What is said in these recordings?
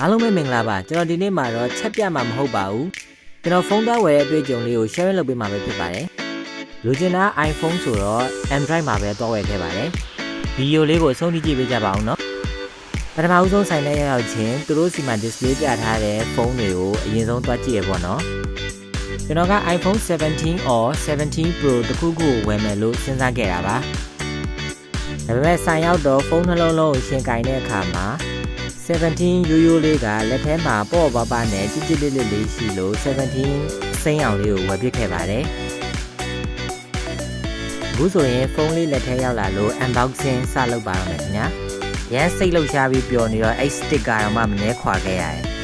အားလုံးပဲမင်္ဂလာပါကျွန်တော်ဒီနေ့မှာတော့ချက်ပြမှာမဟုတ်ပါဘူးကျွန်တော်ဖုန်းသားဝယ်တဲ့အတွေ့အကြုံလေးကို share လုပ်ပေးမှာပဲဖြစ်ပါတယ်လူကျင်တာ iPhone ဆိုတော့ Android မှာပဲတွားဝယ်ခဲ့ပါတယ်ဗီဒီယိုလေးကိုအဆုံးထိကြည့်ပေးကြပါအောင်နော်ပထမဦးဆုံးဆိုင်ထဲရောက်ချင်းသူတို့စီမှာ display ပြထားတဲ့ဖုန်းတွေကိုအရင်ဆုံးတွားကြည့်ရပေါ့နော်ကျွန်တော်က iPhone 17 or 17 Pro တခုခုဝယ်မယ်လို့စဉ်းစားခဲ့တာပါဒါပေမဲ့ဆိုင်ရောက်တော့ဖုန်းနှလုံးလုံးကိုရှင်းကင်တဲ့အခါမှာ17ရိုးရိုးလေးကလက်ထဲမှာပေါ့ပါပါနဲ့ကြစ်ကြစ်လေးလေးရှိလို့17စိမ်းအောင်လေးကိုဝယ်ပစ်ခဲ့ပါတယ်အခုဆိုရင်ဖုန်းလေးလက်ထဲရောက်လာလို့ unboxing စလုပ်ပါတော့မယ်ခင်ဗျာရမ်းစိတ်လှုပ်ရှားပြီးပျော်နေတော့အဲ့ sticker တော့မှမနှဲခွာခဲ့ရတယ်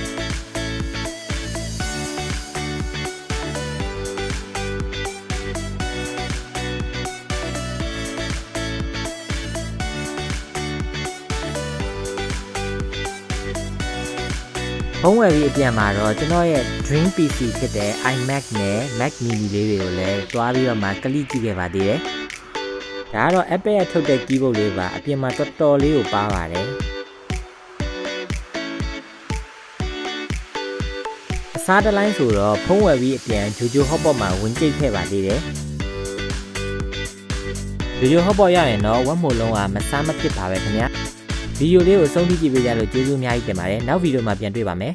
ဖုန်းဝယ်ပြီးအပြန်မှာတော့ကျွန်တော်ရဲ့ Dream PC ဖြစ်တဲ့ iMac နဲ့ Mac Mini လေးတွေကိုလည်းတွားပြီးတော့မှကလိကြည့်ခဲ့ပါသေးတယ်။ဒါကတော့ Apple ရဲ့ထုတ်တဲ့ keyboard လေးပါအပြင်မှာတော်တော်လေးကိုပါပါတယ်။အစားတစ်လိုင်းဆိုတော့ဖုန်းဝယ်ပြီးအပြန်ဂျိုဂျို hotpot မှာဝင်ကြိတ်ခဲ့ပါသေးတယ်။ဂျိုဂျို hotpot ရရင်တော့ဝက်မို့လုံးကမစားမဖြစ်ပါပဲခင်ဗျာ။ဗီဒီယိုလေးကိုဆုံးဖြတ်ကြည့်ပေးကြလို့ကျေးဇူးအများကြီးတင်ပါတယ်နောက်ဗီဒီယိုမှာပြန်တွေ့ပါမယ်